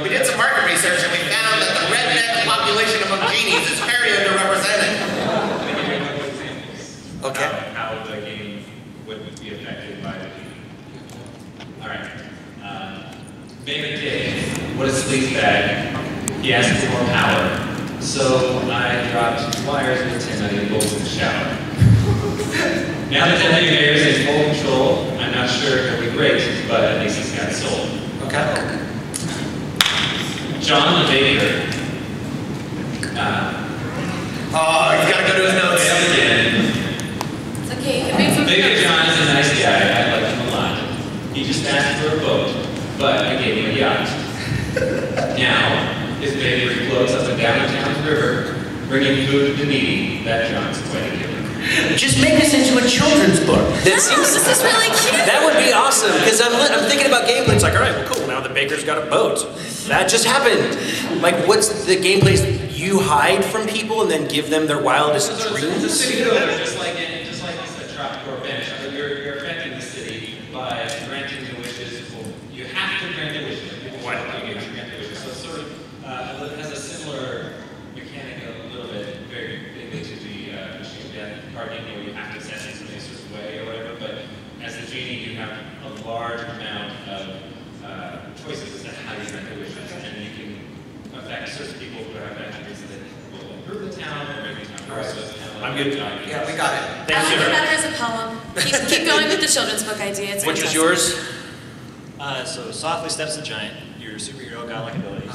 We did some market research and we found that the redneck population among genies is very underrepresented. Okay. How the game would be affected by the genie. Alright. David Day, what is Sleep's bag? He asked for more power. So I dropped wires and pretended I bolts in the shower. Now that Deputy Mayor is in full control, I'm not sure if it'll be great, but at least he's got soul. Okay. John the Baker. He's got to go to his notes. It's okay, you can make some Baker John is a nice guy. I like him a lot. He just asked for a boat, but I gave him a yacht. Now, his baby floats up and down the town's river, bringing food to the needy. That John's quite a giver. Just make this into a children's book. That seems, this is really cute. That would be awesome, because I'm thinking about gameplay. It's like, all right, well, cool. Now the baker's got a boat. That just happened. Like, what's the gameplay? You hide from people and then give them their wildest dreams. It's a city builder, just like you said, Tropico or Vanish. You're affecting the city by granting the wishes. Well, you have to grant the wishes. Why don't you have to grant the wishes? So it sort of has a similar mechanic a little bit, very big to the Machine of Death card game, where you have to set things in a certain way or whatever. But as the genie, you have a large amount of choices as to how you grant the wishes, and you can affect certain people who have attributes that will improve the town or make the town worse. I'm good. Yeah, we got it. I like it better as a poem. Keep going with the children's book idea. It's Which was fantastic. yours? So Softly Steps the Giant, your superhero godlike abilities.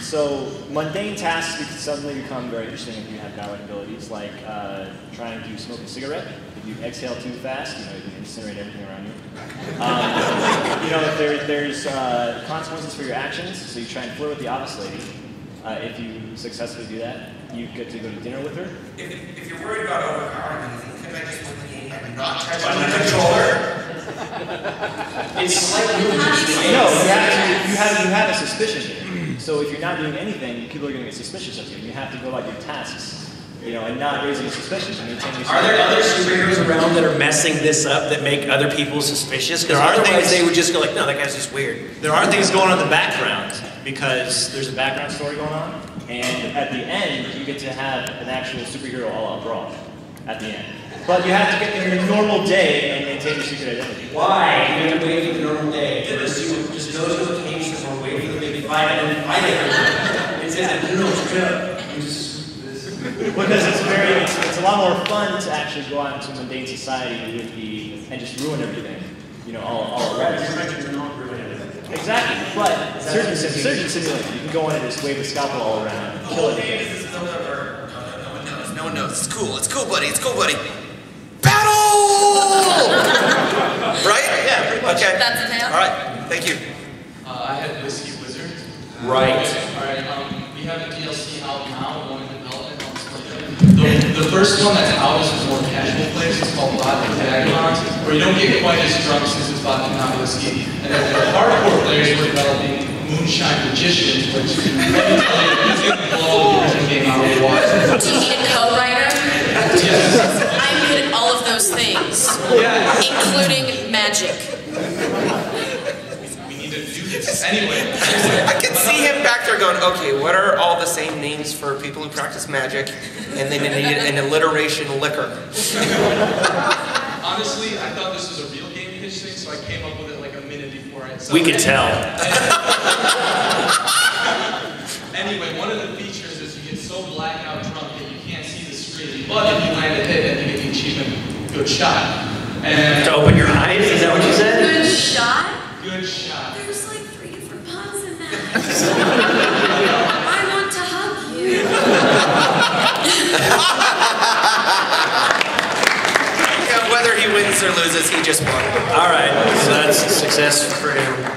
So mundane tasks suddenly become very interesting if you have godlike abilities, like trying to smoke a cigarette. If you exhale too fast, you can incinerate everything around you. There's consequences for your actions, so you try and flirt with the office lady. If you successfully do that, you get to go to dinner with her. If you're worried about overpowering anything, could I just win the game and not touch the controller? It's slightly no, you have a suspicion here. So if you're not doing anything, people are going to get suspicious of you. You have to go about your tasks, and not raising suspicions. Are there other superheroes around that are messing this up that make other people suspicious? Because otherwise they would just go like, no, that guy's just weird. There are things going on in the background because there's a background story going on, and at the end you get to have an actual superhero all abroad at the end. But you have to get in your normal day and maintain your secret identity. Why? You have to wait for the normal day. Just go to a cave somewhere, wait for the big fight, and then fight everyone. It says, no, Because it's a lot more fun to actually go out into mundane society and just ruin everything, all around. Exactly, but surgeon simulator, you can go in and just wave a scalpel all around and kill everything. No one knows. It's cool, buddy. It's cool, buddy. Battle! Right? Yeah, pretty much. Okay. That's the tale. All right. Thank you. I had Whiskey Wizard. Right. Alright, we have a DLC out now, one in development on Switch. The first one that's out is for more casual players. It's called Vodka Vagabond, where you don't get quite as drunk since it's vodka, not whiskey. And then for hardcore players, we're developing Moonshine Magicians, which let me tell you, it's going to blow the original game out of the water. Do you need a co-writer? Yes. I'm good at all of those things, including magic. We need to do this. Anyway. I can see him back there going, okay, what are all the same names for people who practice magic? And then they need an alliteration liquor. Honestly, I thought this was a real game pitch thing, so I came up with it like a minute before I saw it. We could tell. Anyway, one of the features is you get so blackout drunk that you can't see the screen. But if you land a hit, then you get the achievement, good shot. And to open your eyes? Is that what you said? Good shot? Good shot. There's like 3 different puns in that. I want to hug you. Yeah, whether he wins or loses, he just won. All right, so that's a success for him.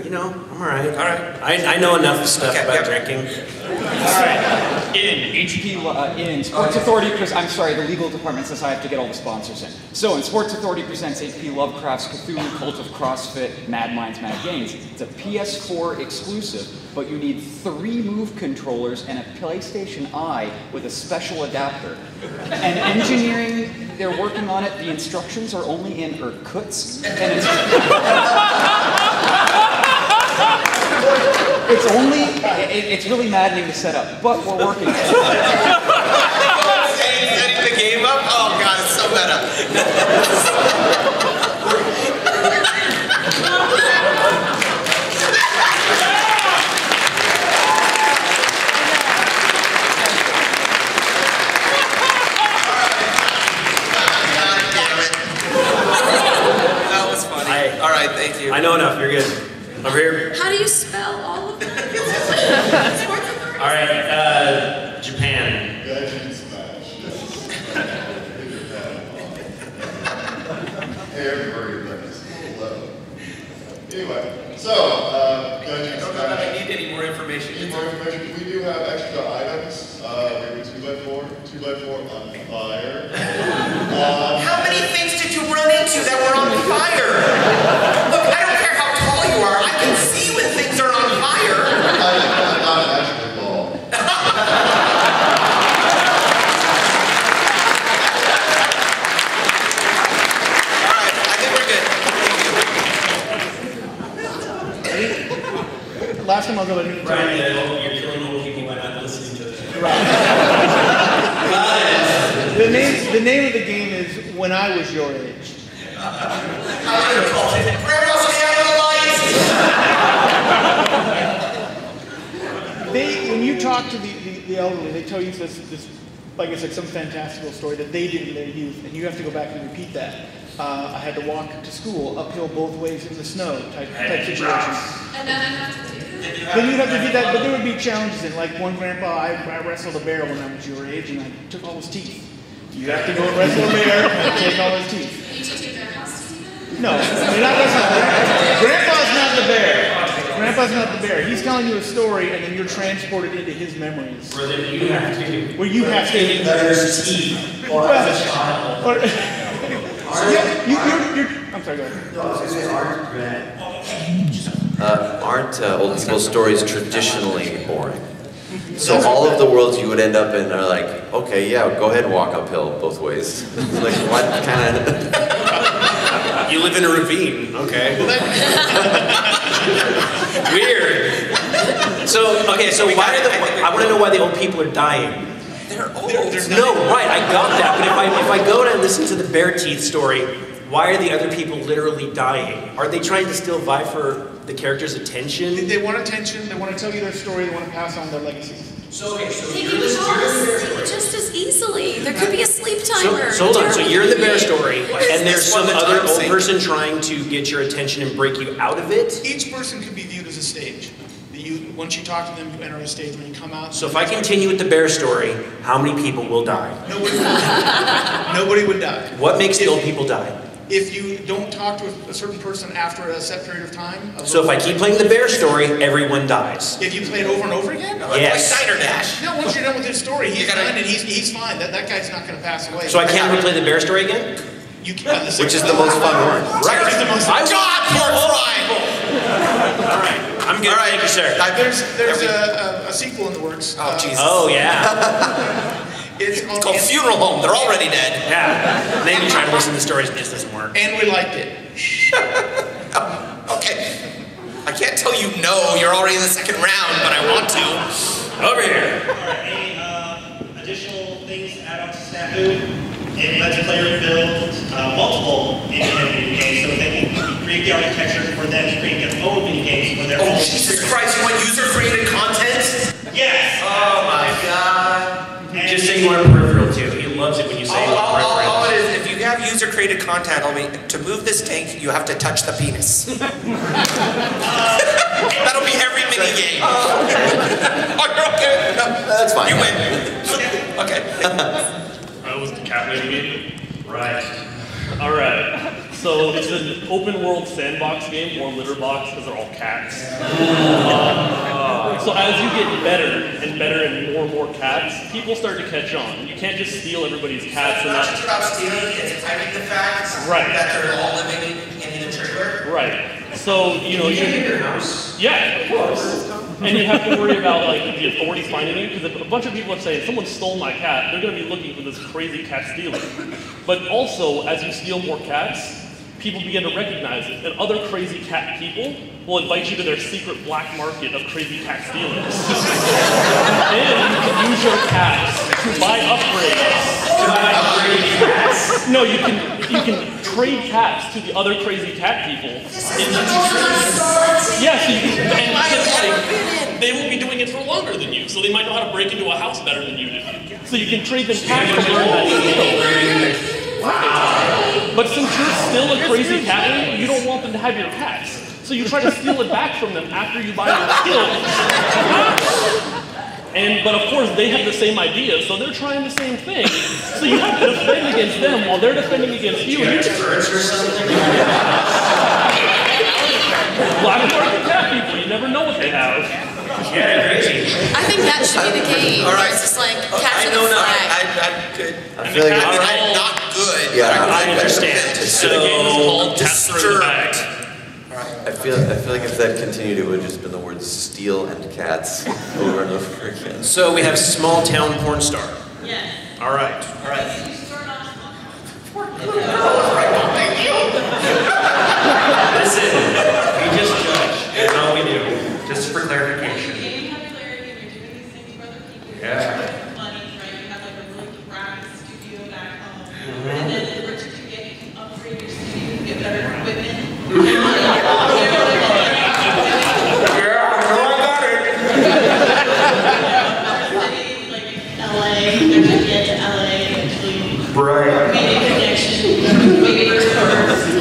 You know, I'm all right. All right. I know enough stuff about drinking. All right. In Sports Authority, I'm sorry, the legal department says I have to get all the sponsors in. So in Sports Authority presents HP Lovecraft's Cthulhu Cult of CrossFit Mad Minds Mad Games. It's a PS4 exclusive, but you need 3 Move controllers and a PlayStation Eye with a special adapter. And engineering, they're working on it. The instructions are only in Irkutsk, and it's really maddening to set up, but we're working on it. Setting the game up? Oh god, it's so meta. That was funny. All right, thank you. I know enough. You're good. Over here. How do you spell all of them? All right, Japan. Everybody's low. Anyway, so, I don't know that I need any more information. We do have extra items. We have a 2x4 on fire. How many things did you run into that were on fire? Look, I don't care how tall you are. I can see when things are on fire. I'm not actually bald. Last time I'll go to Brian, you're killing old people by not listening to it. The name of the game is When I Was Your Age. When you talk to the elderly, they tell you this, like it's like some fantastical story that they did in their youth, and you have to go back and repeat that. I had to walk to school uphill both ways in the snow type situation. And then I have to do Then you'd have to do that, but there would be challenges in. Like one grandpa, I wrestled a bear when I was your age, and I took all his teeth. You have to go wrestle a bear and take all his teeth. You teach your grandpas to do that? No, you're not wrestling a bear. Grandpa's not the bear. Grandpa's not the bear. He's telling you a story, and then you're transported into his memories. Where then you have to. Where you have to. Bear's teeth. Or as a child. I'm sorry, go ahead. No, I was going to say aren't old people's stories traditionally boring? So all of the worlds you would end up in are like, okay, yeah, go ahead and walk uphill both ways. Like, what kind of... You live in a ravine, okay. Weird. So why are I want to know why the old people are dying. They're old. No, right, I got that. But if I go and listen to the bear teeth story, why are the other people literally dying? Are they trying to still vie for the character's attention? They want attention, they want to tell you their story, they want to pass on their legacy. They can fall asleep just as easily. There could be a sleep timer. So hold on, so you're in the bear story, and there's some other old person trying to get your attention and break you out of it? Each person could be viewed as a stage. Once you talk to them, you enter a stage. When you come out... So if I continue with the bear story, how many people will die? Nobody would die. What makes the old people die? If you don't talk to a certain person after a set period of time... So if I keep playing the bear story, everyone dies. If you play it over and over again? Yes. Like Diner Dash. No, once you're done with his story, he's done and he's fine. That guy's not going to pass away. So I can't replay the bear story again? You can. Which is the most fun one. Right. Which is the most fun. Porkfry! All right. I'm good. Thank you, sir. There's a sequel in the works. Oh, Jesus. Oh, yeah. It's called Funeral Home. They're already dead. Yeah. Then you try to listen to stories and it just doesn't work. And we liked it. Okay. I can't tell you no. You're already in the second round, but I want to. Over here. All right. Any additional things to add on to Snafu? It lets a player build multiple independent games, so they can create the architecture for them to create their own mini games for their own. Jesus Christ, you want user-created content? Yes! Oh my God. Just say you want peripheral too. He loves it when you say you want peripheral. All it is created content told me, to move this tank, you have to touch the penis. That'll be every mini game. Oh, you're okay. No, that's fine. You win. Okay. That was the cat lady game? Right. Alright. So it's an open world sandbox game, or litter box, because they're all cats. So as you get better and better and more cats, people start to catch on. You can't just steal everybody's cats. So it's not just about stealing, it's hiding the fact that they're all living in the trailer. Right. So, you know, you in your house. Yeah, of course. And you have to worry about like the authorities finding you, because if a bunch of people are saying, someone stole my cat, they're going to be looking for this crazy cat stealer. But also, as you steal more cats, people begin to recognize it, and other crazy cat people will invite you to their secret black market of crazy cat stealers. And you can use your cats to buy upgrades. To buy upgrades cats? No, you can trade cats to the other crazy cat people. Yeah, so you can, and they will be doing it for longer than you, so they might know how to break into a house better than you do. So you can trade them cats to learn that skill. Wow. But since you're still a crazy cat owner, you don't want them to have your cats. So you try to steal it back from them after you buy their skills. But of course, they have the same idea, so they're trying the same thing. So you have to defend against them while they're defending against you. Black market cat people, you never know what they have. Yeah, crazy. I think that should be the game. All right. It's just like capture the flag. I'm good. I feel like I'm not good. Yeah, I understand. So the game is called Disturbed. I feel like if that continued, it would have just been the words "steal" and "cats" over and over again. So we have small town porn star. Yes. All right. All right. Listen, we just judge. That's all we do. Just for clarification. Yeah. Money, right? You have like a really crappy studio back home. And then the richer you get, you can upgrade your studio, get better equipment. Right. Maybe a connection. Maybe a resource.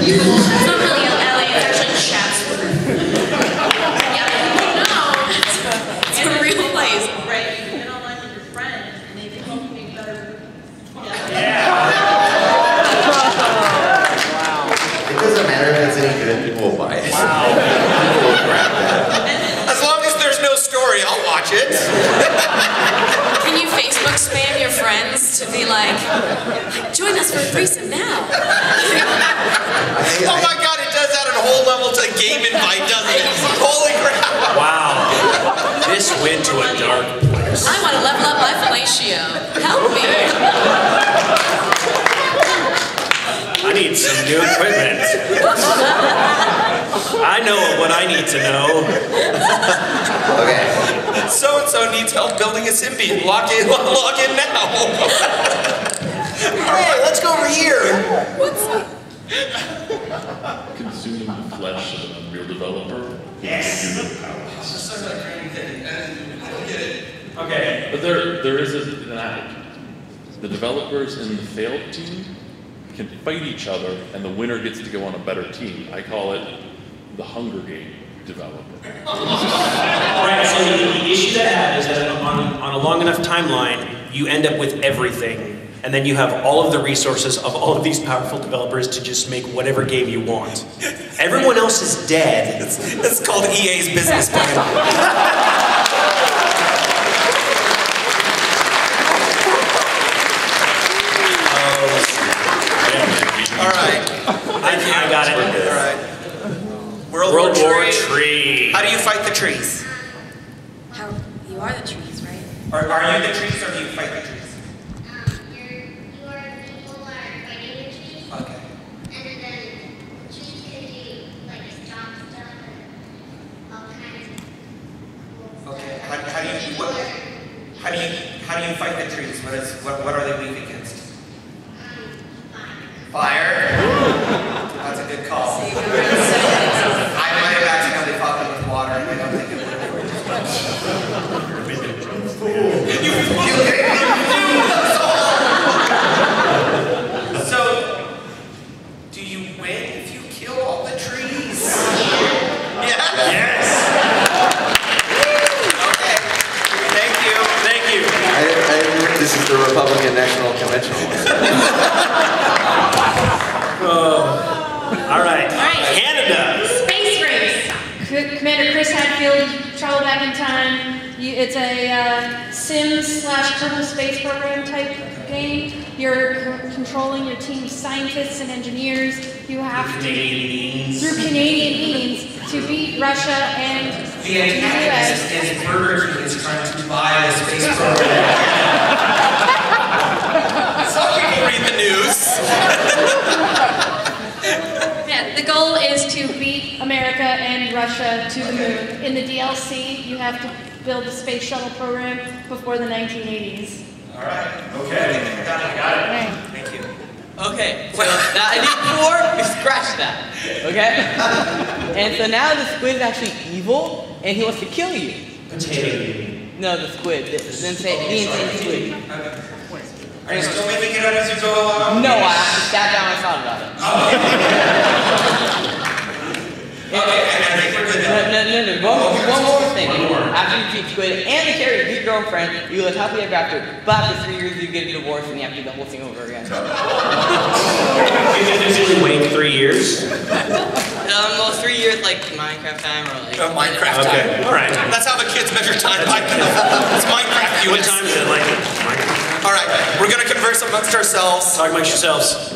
It's not really LA, it's actually Chatsworth. Yeah, no. It's a real place. Right, you can get online with your friends and they can help you make better movies. It doesn't matter if it's any good, people will buy it. Wow. People will grab that. As long as there's no story, I'll watch it. Can you Facebook spam your friends to be like, join us for a threesome now? Oh my god, it does add a whole level to game invite, doesn't it? Holy crap. Wow. This went to a dark place. I want to level up my fellatio. Help me. I need some new equipment. I know what I need to know. Okay. So-and-so needs help building a symbiont. Log in now. Hey, let's go over here. What's up? Consuming the flesh of an Unreal developer will give you no power. Okay. But there is an out. The developers in the failed team can fight each other, and the winner gets to go on a better team. I call it the Hunger Game developer. Right, so the issue that I have is that on a long enough timeline, you end up with everything. And then you have all of the resources of all of these powerful developers to just make whatever game you want. Everyone else is dead. It's called EA's business plan. All right. I got it. All right. World War Tree. How do you fight the trees? How, you are the trees, right? Are you the trees or do you fight the trees? Okay. Okay. How do you fight the trees? What are they weak against? Fire. That's a good call. I might have accidentally fought them with water. I don't think it would have worked as much. So You win if you kill all the trees. Yes. Okay. Thank you. Thank you. This is the Republican National Convention. All right. Canada. Space race. Commander Chris Hadfield, travel back in time. It's a Sims/Kerbal Space Program type game. You're controlling your team of scientists and engineers. You have to, through Canadian means, to beat Russia and The antagonist is Burger King is trying to buy the space program. Some people read the news. Yeah, the goal is to beat America and Russia to the moon. In the DLC, you have to build a space shuttle program before the 1980s. All right. Okay. Got it. Okay. Thank you. Okay, so that I did 4, we scratched that. Okay? And so now the squid is actually evil, and he wants to kill you. Potato. No, the squid. The insane squid. Are you still making it up as you go along? No, I sat down and thought about it. Okay, I think we're good then. No. One more thing. After you beat squid and the carrot, beat your girlfriend, you live happily ever after. But after 3 years, you get a divorce and you have to do the whole thing over again. You can usually wait 3 years. Well, 3 years like Minecraft time or like. Minecraft time. Okay. All right. That's how the kids measure time. It's Minecraft What units. time is it? Like All right, we're gonna converse amongst ourselves. talk amongst yourselves.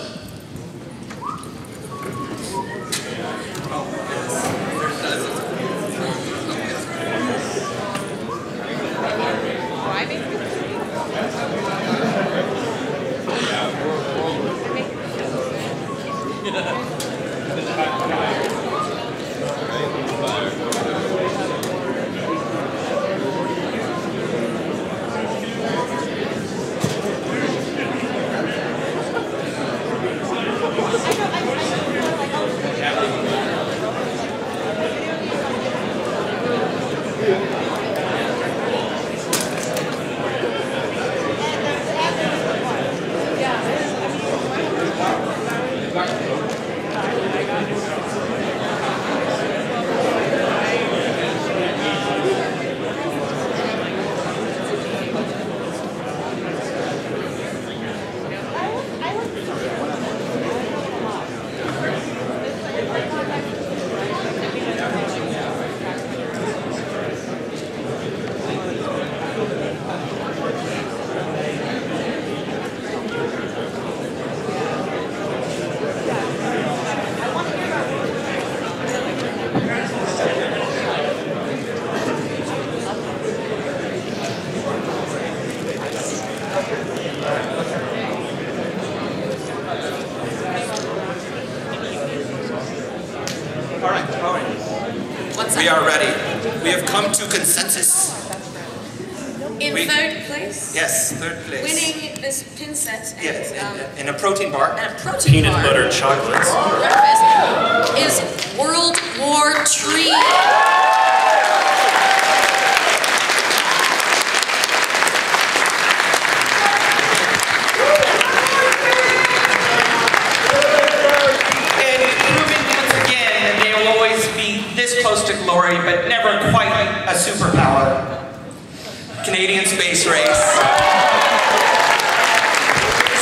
We are ready. We have come to consensus. In third place? Yes, third place. Winning this pin set and, Yes, and a protein bar. and a protein Peanut bar. butter chocolates. Breakfast is World War III. Close to glory, but never quite a superpower. Canadian space race.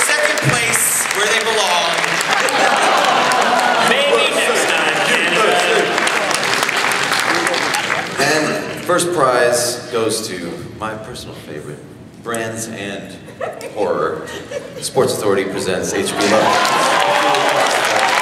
Second place, where they belong. Maybe next time, Canada. And first prize goes to my personal favorite, Brands and Horror. Sports Authority presents HP Love.